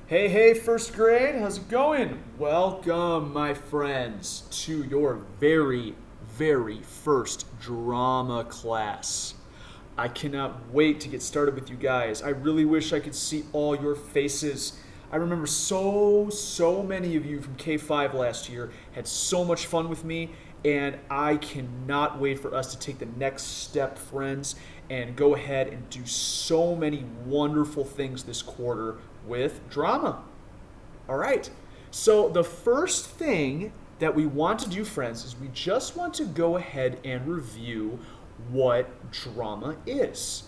Hey, hey, first grade, how's it going? Welcome, my friends, to your very first drama class. I cannot wait to get started with you guys. I really wish I could see all your faces. I remember so many of you from K5 last year had so much fun with me, and I cannot wait for us to take the next step, friends, and go ahead and do so many wonderful things this quarter with drama. All right. So, the first thing that we want to do, friends, is we just want to go ahead and review what drama is.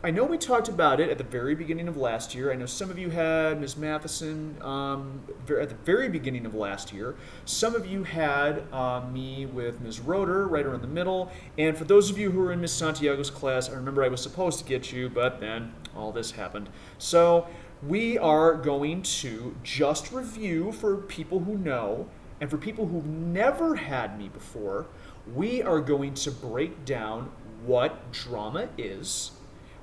I know we talked about it at the very beginning of last year. I know some of you had Ms. Matheson at the very beginning of last year. Some of you had me with Ms. Roeder right around the middle. And for those of you who were in Ms. Santiago's class, I remember I was supposed to get you, but then all this happened. So we are going to just review for people who know, and for people who've never had me before, we are going to break down what drama is.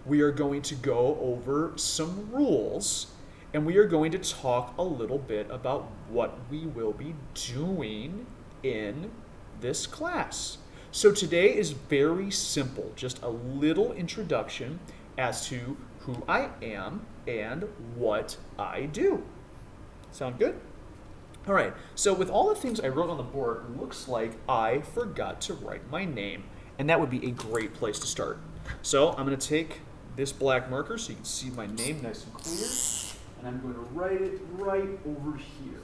We are going to go over some rules, and we are going to talk a little bit about what we will be doing in this class. So today is very simple, just a little introduction as to who I am and what I do. Sound good? All right, so with all the things I wrote on the board, it looks like I forgot to write my name, and that would be a great place to start. So I'm going to take this black marker so you can see my name nice and clear, and I'm going to write it right over here.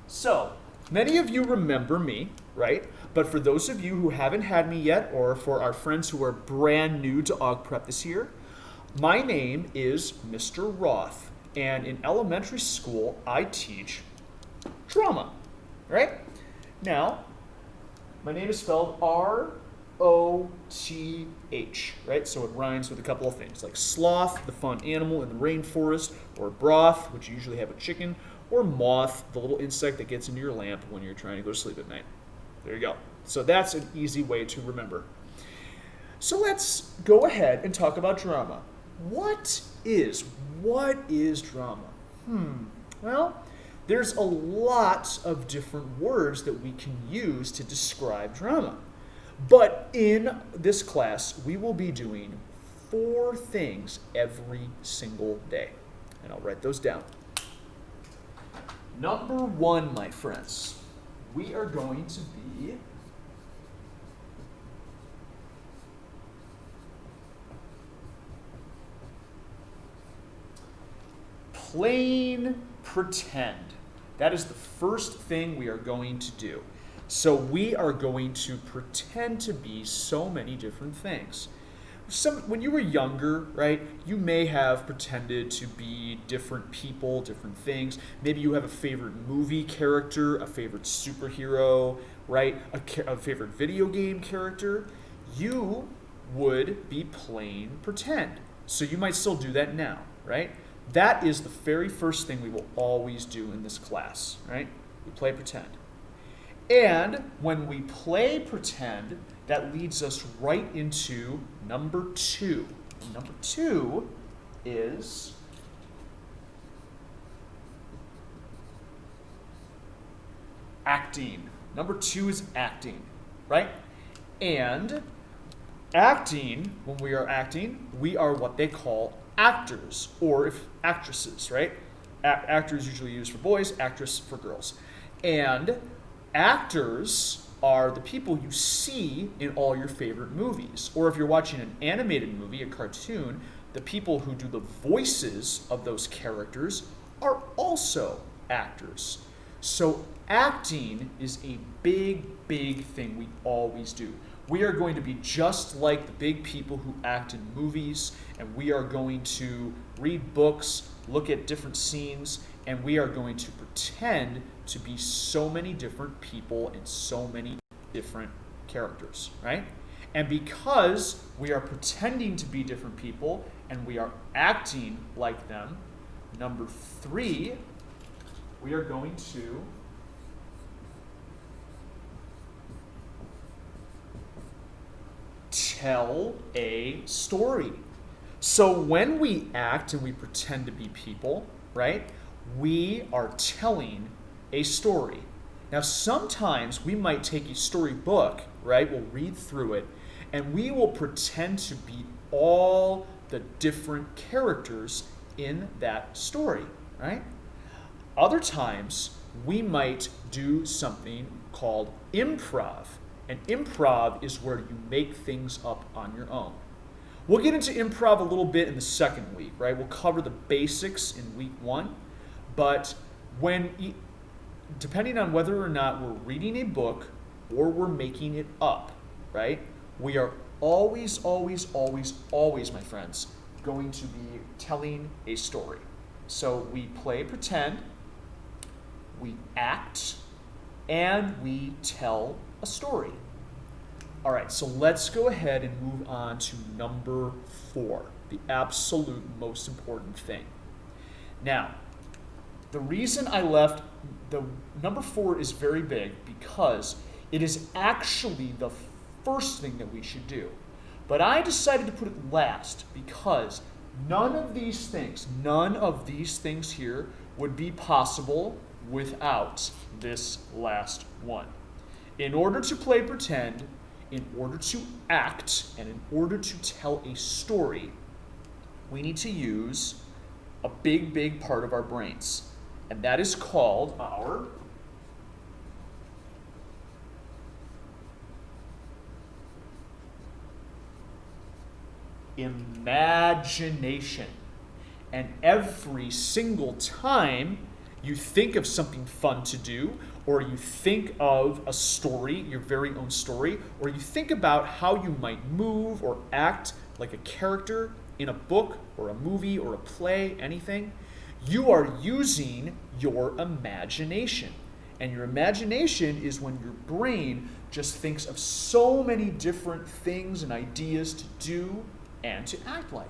So, many of you remember me, right? But for those of you who haven't had me yet, or for our friends who are brand new to Aug Prep this year, my name is Mr. Roth, and in elementary school, I teach drama, right? Now, my name is spelled R-O-T-H, right? So it rhymes with a couple of things, like sloth, the fun animal in the rainforest, or broth, which you usually have a chicken, or moth, the little insect that gets into your lamp when you're trying to go to sleep at night. There you go. So that's an easy way to remember. So let's go ahead and talk about drama. What is drama? Well, there's a lot of different words that we can use to describe drama. But in this class, we will be doing 4 things every single day. And I'll write those down. Number 1, my friends, we are going to be playing pretend. That is the first thing we are going to do. So we are going to pretend to be so many different things. When you were younger, right, you may have pretended to be different people, different things. Maybe you have a favorite movie character, a favorite superhero, right, a favorite video game character. You would be playing pretend. So you might still do that now, right? That is the very first thing we will always do in this class, right? We play pretend. And when we play pretend, that leads us right into number 2. And number 2 is acting. Number 2 is acting, right? And acting, when we are acting, we are what they call actors, or if actresses, right? Actors usually used for boys, actress for girls. And actors are the people you see in all your favorite movies. Or if you're watching an animated movie, a cartoon, the people who do the voices of those characters are also actors. So acting is a big thing we always do. We are going to be just like the big people who act in movies, and we are going to read books, look at different scenes, and we are going to pretend to be so many different people and so many different characters, right? And because we are pretending to be different people and we are acting like them, number 3, we are going to tell a story. So when we act and we pretend to be people, right, we are telling a story. Now, sometimes we might take a storybook, right, we'll read through it, and we will pretend to be all the different characters in that story, right? Other times, we might do something called improv. And improv is where you make things up on your own. We'll get into improv a little bit in the second week, right? We'll cover the basics in week 1. But depending on whether or not we're reading a book or we're making it up, right? We are always, always, always, always, my friends, going to be telling a story. So we play pretend, we act, and we tell a story. All right, so let's go ahead and move on to number 4, the absolute most important thing. Now, the reason I left the number 4 is very big because it is actually the first thing that we should do. But I decided to put it last because none of these things here would be possible without this last one. In order to play pretend, in order to act, and in order to tell a story, we need to use a big, big part of our brains. And that is called our imagination. And every single time you think of something fun to do, or you think of a story, your very own story, or you think about how you might move or act like a character in a book or a movie or a play, anything, you are using your imagination. And your imagination is when your brain just thinks of so many different things and ideas to do and to act like.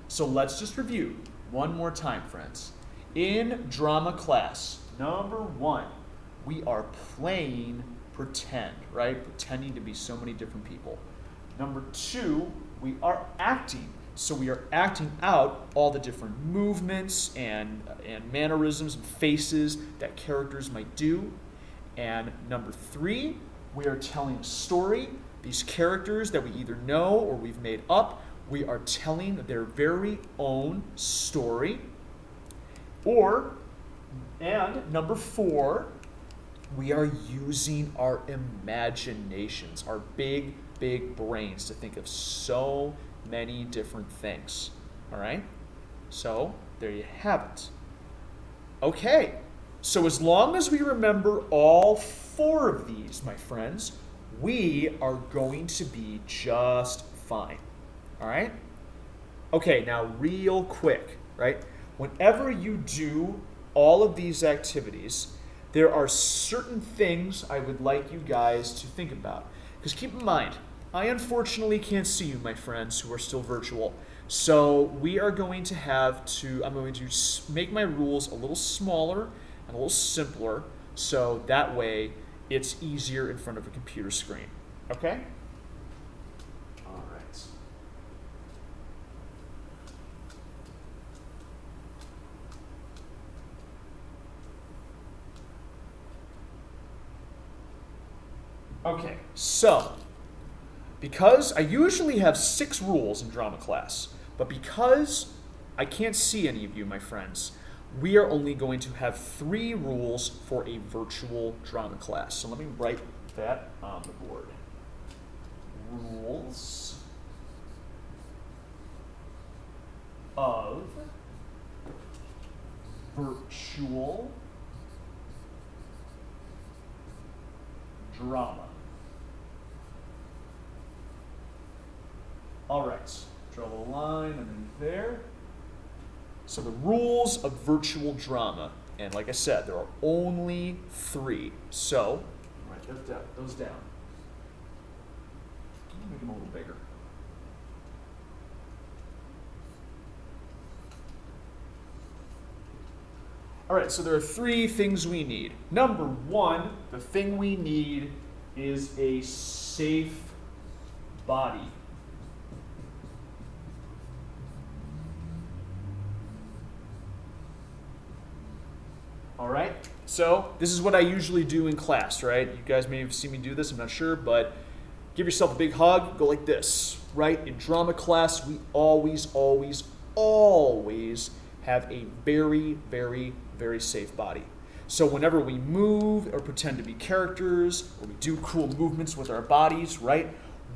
So let's just review one more time, friends. In drama class, number 1, we are playing pretend, right? Pretending to be so many different people. Number 2, we are acting. So we are acting out all the different movements and mannerisms and faces that characters might do. And number 3, we are telling a story. These characters that we either know or we've made up, we are telling their very own story. And number 4, we are using our imaginations, our big, big brains to think of so many different things. All right? So there you have it. Okay, so as long as we remember all 4 of these, my friends, we are going to be just fine. All right? Okay, now real quick, right? Whenever you do all of these activities, there are certain things I would like you guys to think about. Because keep in mind, I unfortunately can't see you, my friends, who are still virtual. So I'm going to make my rules a little smaller and a little simpler, so that way it's easier in front of a computer screen. Okay? All right. Okay, so because I usually have 6 rules in drama class, but because I can't see any of you, my friends, we are only going to have 3 rules for a virtual drama class. So let me write that on the board. Rules of virtual drama. All right, draw a line underneath there. So the rules of virtual drama, and like I said, there are only 3. So, write those down. Make them a little bigger. All right, so there are 3 things we need. Number 1, the thing we need is a safe body. All right, so this is what I usually do in class, right? You guys may have seen me do this, I'm not sure, but give yourself a big hug, go like this, right? In drama class, we always have a very, very, very safe body. So whenever we move or pretend to be characters or we do cool movements with our bodies, right,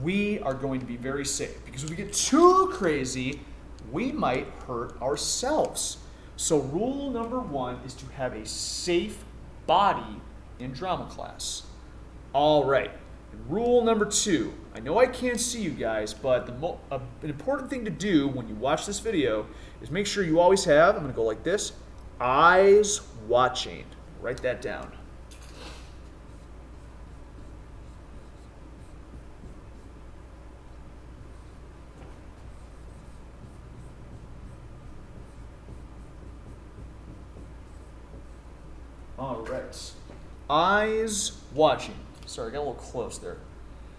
we are going to be very safe. Because if we get too crazy, we might hurt ourselves. So rule number 1 is to have a safe body in drama class. All right. And rule number 2. I know I can't see you guys, but an important thing to do when you watch this video is make sure you always have, I'm going to go like this, eyes watching. Write that down. All right. Eyes watching. Sorry, I got a little close there.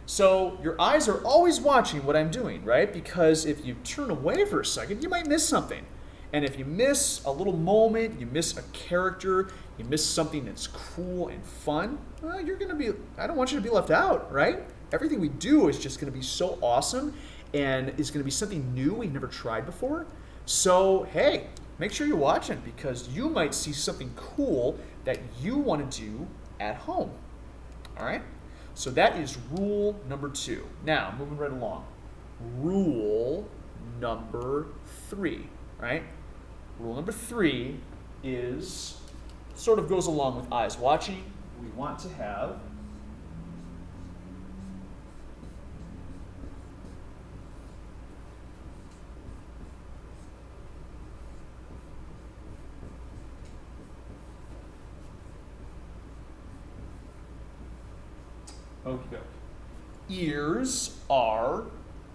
So your eyes are always watching what I'm doing, right? Because if you turn away for a second, you might miss something. And if you miss a little moment, you miss a character, you miss something that's cool and fun, well, I don't want you to be left out, right? Everything we do is just going to be so awesome and is going to be something new we've never tried before. So, hey, make sure you're watching because you might see something cool that you want to do at home. All right? So that is rule number 2. Now, moving right along. Rule number 3, right? Rule number 3 is, sort of goes along with eyes watching. We want to have okie doke. Ears are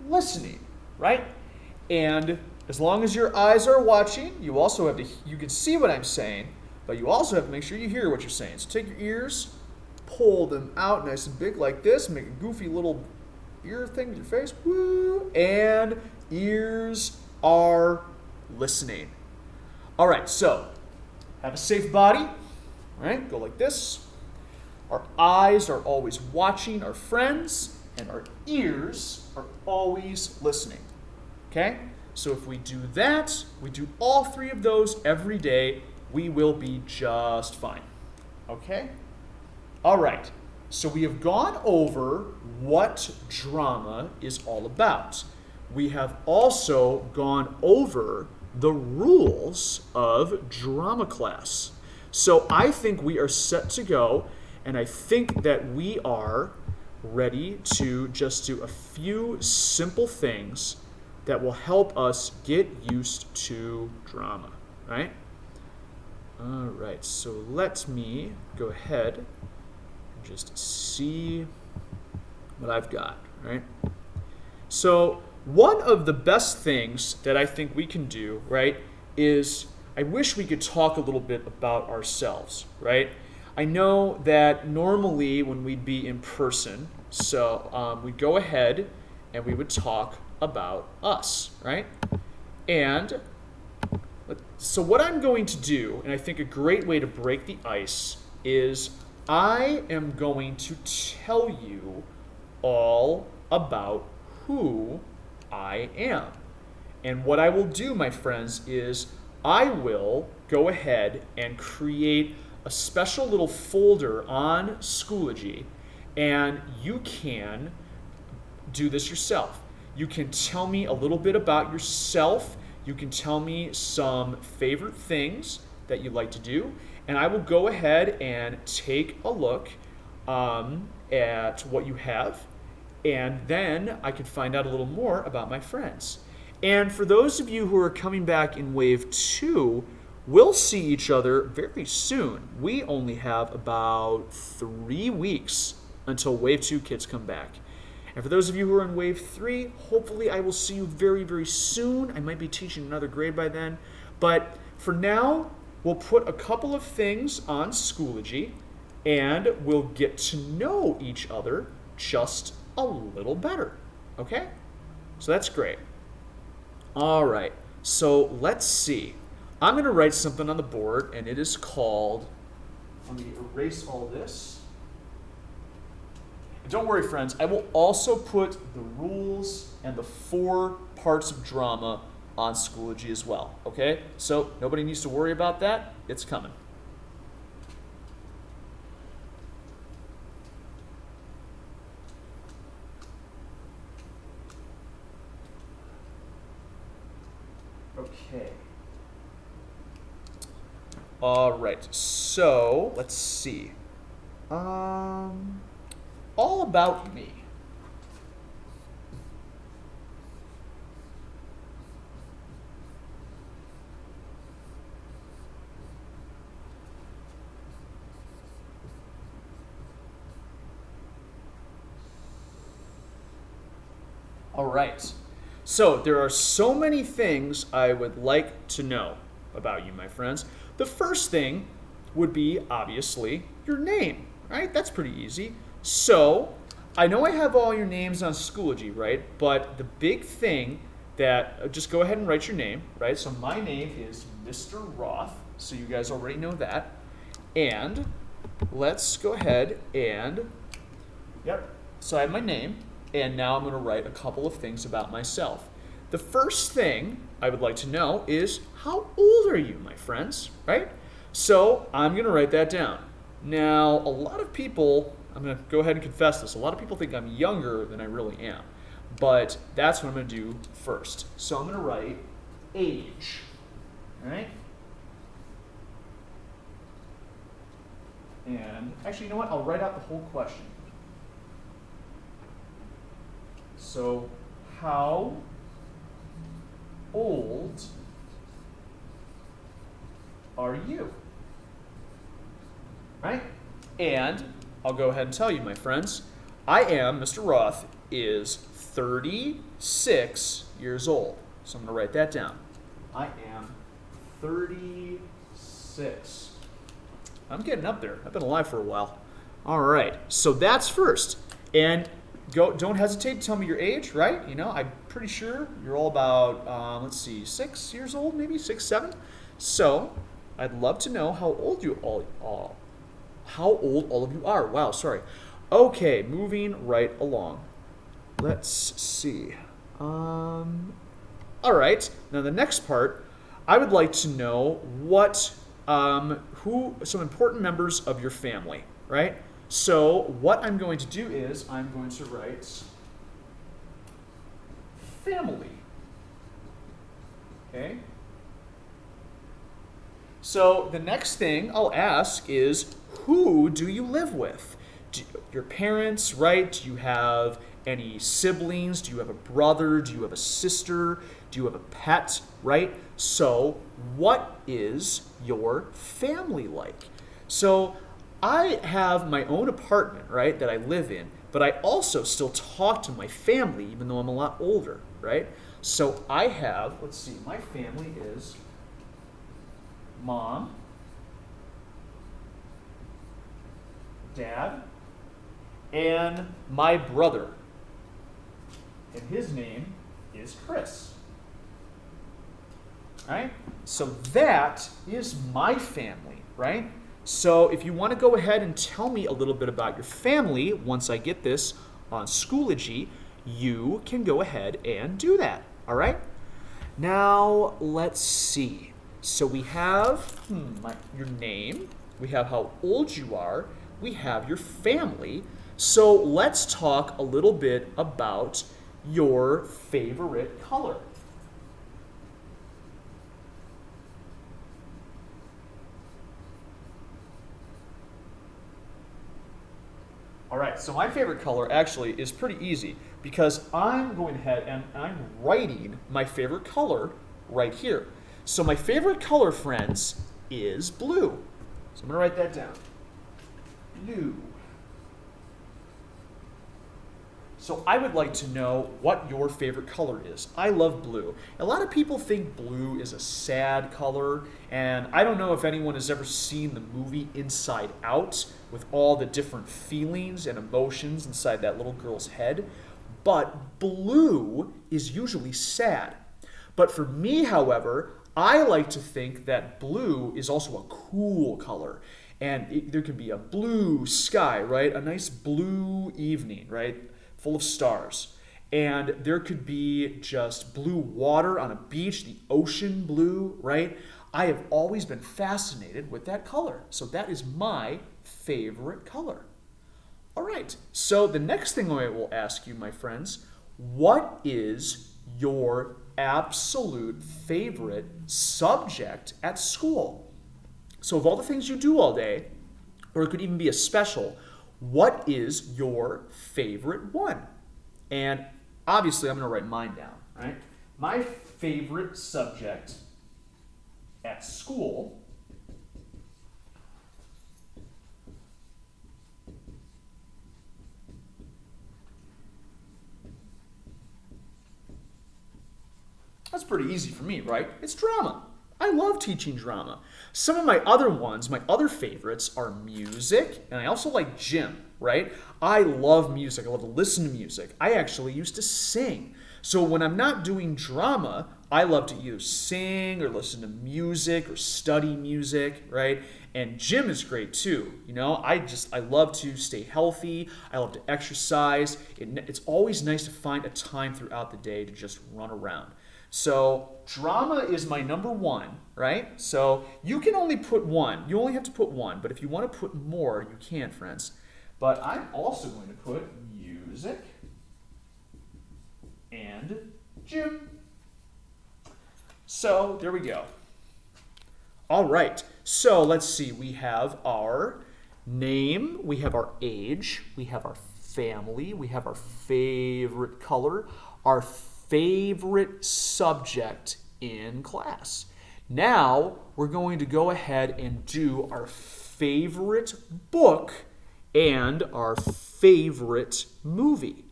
listening, right? And as long as your eyes are watching, you also have to, you can see what I'm saying, but you also have to make sure you hear what you're saying. So take your ears, pull them out nice and big like this, make a goofy little ear thing with your face, woo, and ears are listening. All right, so have a safe body, right? Go like this. Our eyes are always watching our friends, and our ears are always listening. Okay? So if we do that, we do all 3 of those every day, we will be just fine. Okay? All right. So we have gone over what drama is all about. We have also gone over the rules of drama class. So I think we are set to go. And I think that we are ready to just do a few simple things that will help us get used to drama, right? All right, so let me go ahead and just see what I've got, right? So one of the best things that I think we can do, right, is I wish we could talk a little bit about ourselves, right? I know that normally when we'd be in person, so we'd go ahead and we would talk about us, right? And so what I'm going to do, and I think a great way to break the ice, is I am going to tell you all about who I am. And what I will do, my friends, is I will go ahead and create a special little folder on Schoology, and you can do this yourself. You can tell me a little bit about yourself. You can tell me some favorite things that you like to do, and I will go ahead and take a look at what you have, and then I can find out a little more about my friends. And for those of you who are coming back in Wave 2, we'll see each other very soon. We only have about 3 weeks until Wave 2 kids come back. And for those of you who are in Wave 3, hopefully I will see you very, very soon. I might be teaching another grade by then. But for now, we'll put a couple of things on Schoology, and we'll get to know each other just a little better. Okay? So that's great. All right. So let's see. I'm going to write something on the board, and it is called, let me erase all this. And don't worry, friends. I will also put the rules and the 4 parts of drama on Schoology as well. Okay? So nobody needs to worry about that. It's coming. Okay. All right. So let's see. All about me. All right. So there are so many things I would like to know about you, my friends. The first thing would be, obviously, your name, right? That's pretty easy. So I know I have all your names on Schoology, right? But the big thing that, just go ahead and write your name, right? So my name is Mr. Roth, so you guys already know that. And let's go ahead and, yep, so I have my name. And now I'm going to write a couple of things about myself. The first thing I would like to know is, how old are you, my friends, right? So I'm going to write that down. Now, a lot of people, I'm going to go ahead and confess this, a lot of people think I'm younger than I really am. But that's what I'm going to do first. So I'm going to write age, all right? And actually, you know what? I'll write out the whole question. So, how old are you? Right? And I'll go ahead and tell you, my friends, I am, Mr. Roth, is 36 years old. So I'm going to write that down. I am 36. I'm getting up there. I've been alive for a while. All right. So that's first. And don't hesitate to tell me your age, right? You know, I'm pretty sure you're all about, let's see, 6 years old, maybe 6, 7. So I'd love to know how old how old all of you are. Wow, sorry. Okay, moving right along. Let's see. All right. Now the next part, I would like to know some important members of your family, right? So what I'm going to do is I'm going to write family. Okay? So the next thing I'll ask is, who do you live with? Your parents, right? Do you have any siblings? Do you have a brother? Do you have a sister? Do you have a pet, right? So what is your family like? So I have my own apartment, right, that I live in, but I also still talk to my family, even though I'm a lot older, right? So I have, let's see, my family is mom, dad, and my brother. And his name is Chris. Right? So that is my family, right? So if you want to go ahead and tell me a little bit about your family once I get this on Schoology, you can go ahead and do that, all right? Now, let's see. So we have your name, we have how old you are, we have your family. So let's talk a little bit about your favorite color. All right, so my favorite color actually is pretty easy because I'm going ahead and I'm writing my favorite color right here. So my favorite color, friends, is blue. So I'm going to write that down. Blue. So I would like to know what your favorite color is. I love blue. A lot of people think blue is a sad color, and I don't know if anyone has ever seen the movie Inside Out with all the different feelings and emotions inside that little girl's head, but blue is usually sad. But for me, however, I like to think that blue is also a cool color. And there could be a blue sky, right? A nice blue evening, right? Full of stars. And there could be just blue water on a beach, the ocean blue, right? I have always been fascinated with that color. So that is my favorite color. All right, so the next thing I will ask you, my friends, what is your absolute favorite subject at school? So of all the things you do all day, or it could even be a special, what is your favorite one? And obviously I'm going to write mine down, right? My favorite subject at school that's pretty easy for me, right? It's drama. I love teaching drama. Some of my other ones, my other favorites are music, and I also like gym, right? I love music. I love to listen to music. I actually used to sing. So when I'm not doing drama, I love to either sing or listen to music or study music, right? And gym is great too. You know, I love to stay healthy. I love to exercise. It's always nice to find a time throughout the day to just run around. So drama is my number one, right? So you can only put one. You only have to put one. But if you want to put more, you can, friends. But I'm also going to put music and gym. So there we go. All right. So let's see. We have our name. We have our age. We have our family. We have our favorite color. Our favorite subject in class. Now we're going to go ahead and do our favorite book and our favorite movie.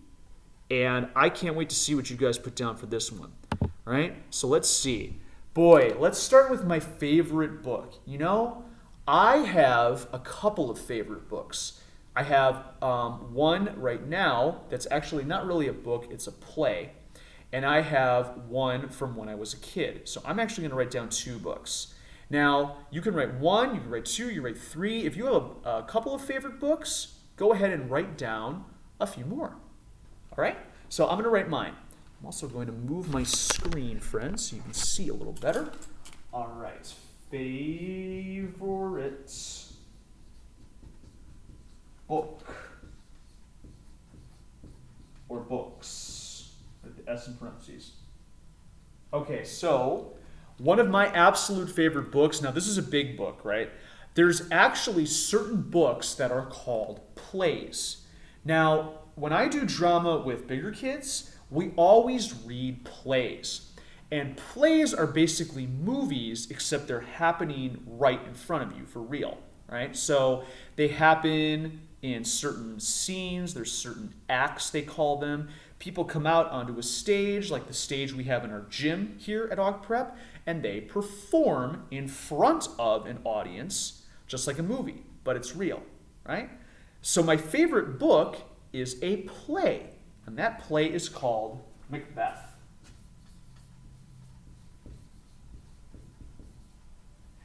And I can't wait to see what you guys put down for this one. All right? So let's see. Boy, let's start with my favorite book. You know, I have a couple of favorite books. I have one right now that's actually not really a book, it's a play. And I have one from when I was a kid. So I'm actually going to write down two books. Now, you can write one, you can write two, you can write three. If you have a couple of favorite books, go ahead and write down a few more. All right? So I'm going to write mine. I'm also going to move my screen, friends, so you can see a little better. All right. Favorite book or books. The S in parentheses. Okay, so one of my absolute favorite books, now this is a big book, right? There's actually certain books that are called plays. Now, when I do drama with bigger kids, we always read plays. And plays are basically movies, except they're happening right in front of you for real, right? So they happen in certain scenes, there's certain acts they call them. People come out onto a stage, like the stage we have in our gym here at Og Prep, and they perform in front of an audience, just like a movie, but it's real, right? So my favorite book is a play, and that play is called Macbeth.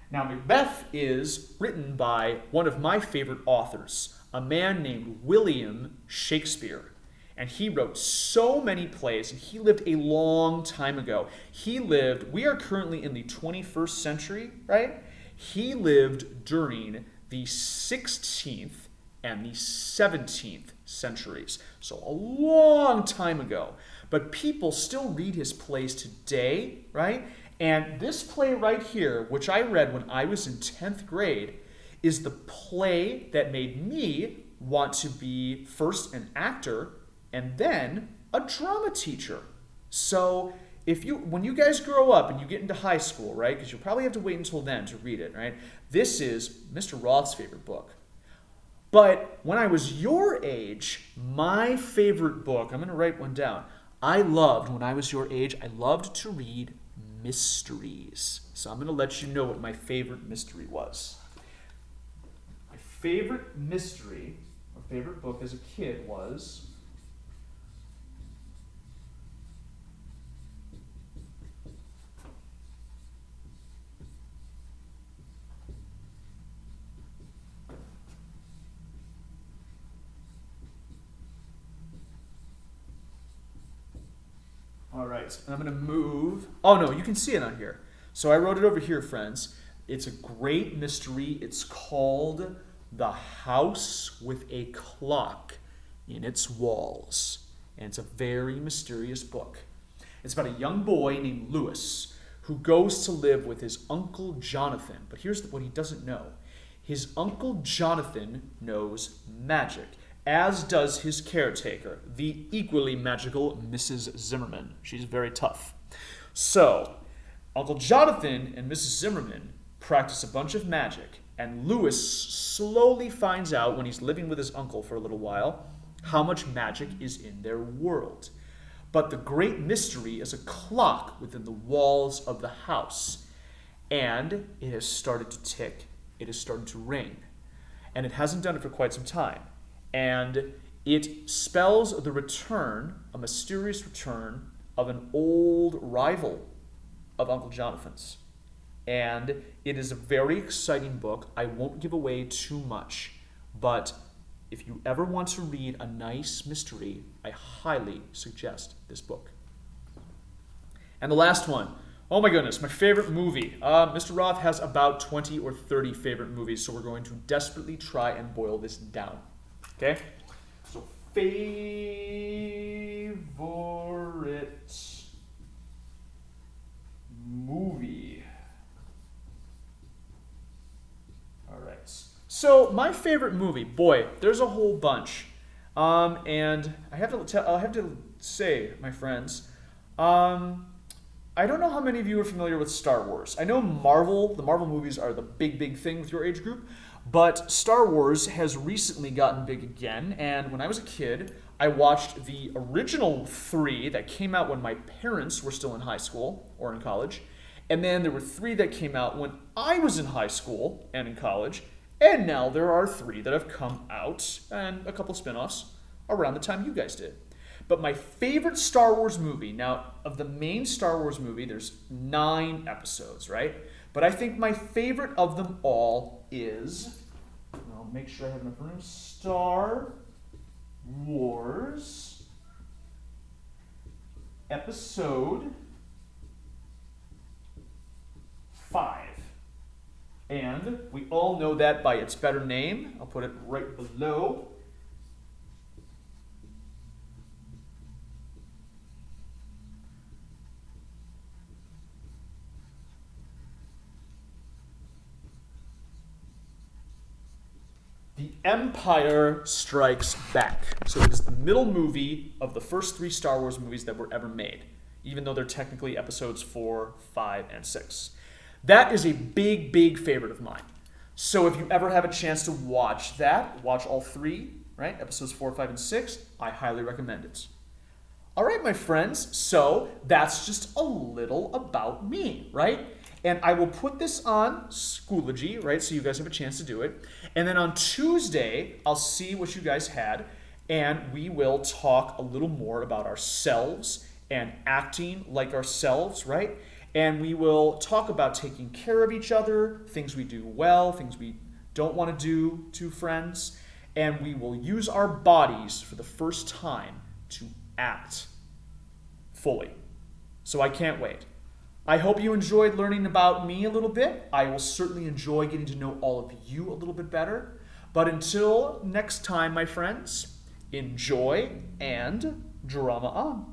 Now, Macbeth is written by one of my favorite authors, a man named William Shakespeare. And he wrote so many plays, and he lived a long time ago. We are currently in the 21st century, right? He lived during the 16th and the 17th centuries. So a long time ago. But people still read his plays today, right? And this play right here, which I read when I was in 10th grade, is the play that made me want to be first an actor and then a drama teacher. So when you guys grow up and you get into high school, right, because you'll probably have to wait until then to read it, right, this is Mr. Roth's favorite book. But when I was your age, my favorite book, I'm going to write one down, when I was your age, I loved to read mysteries. So I'm going to let you know what my favorite mystery was. My favorite mystery, or favorite book as a kid was All right, I'm going to move. Oh, no, you can see it on here. So I wrote it over here, friends. It's a great mystery. It's called The House with a Clock in Its Walls. And it's a very mysterious book. It's about a young boy named Lewis who goes to live with his Uncle Jonathan. But here's what he doesn't know. His Uncle Jonathan knows magic, as does his caretaker, the equally magical Mrs. Zimmerman. She's very tough. So, Uncle Jonathan and Mrs. Zimmerman practice a bunch of magic, and Lewis slowly finds out when he's living with his uncle for a little while how much magic is in their world. But the great mystery is a clock within the walls of the house, and it has started to tick. It has started to ring, and it hasn't done it for quite some time. And it spells the return, a mysterious return, of an old rival of Uncle Jonathan's. And it is a very exciting book. I won't give away too much, but if you ever want to read a nice mystery, I highly suggest this book. And the last one. Oh my goodness, my favorite movie. Mr. Roth has about 20 or 30 favorite movies, so we're going to desperately try and boil this down. Okay? So, favorite movie. All right. So, my favorite movie, boy, there's a whole bunch. And I have to say, my friends, I don't know how many of you are familiar with Star Wars. I know the Marvel movies are the big thing with your age group, but Star Wars has recently gotten big again, and when I was a kid, I watched the original 3 that came out when my parents were still in high school or in college, and then there were 3 that came out when I was in high school and in college, and now there are 3 that have come out, and a couple spin-offs around the time you guys did. But my favorite Star Wars movie, now of the main Star Wars movie, there's 9 episodes, right? But I think my favorite of them all is, I'll make sure I have enough room, Star Wars Episode 5. And we all know that by its better name. I'll put it right below. The Empire Strikes Back. So it is the middle movie of the first 3 Star Wars movies that were ever made, even though they're technically episodes 4, 5, and 6. That is a big favorite of mine. So if you ever have a chance to watch that, watch all 3, right? Episodes 4, 5, and 6, I highly recommend it. All right, my friends, so that's just a little about me, right? And I will put this on Schoology, right, so you guys have a chance to do it. And then on Tuesday, I'll see what you guys had, and we will talk a little more about ourselves and acting like ourselves, right? And we will talk about taking care of each other, things we do well, things we don't want to do to friends. And we will use our bodies for the first time to act fully. So I can't wait. I hope you enjoyed learning about me a little bit. I will certainly enjoy getting to know all of you a little bit better. But until next time, my friends, enjoy and drama on.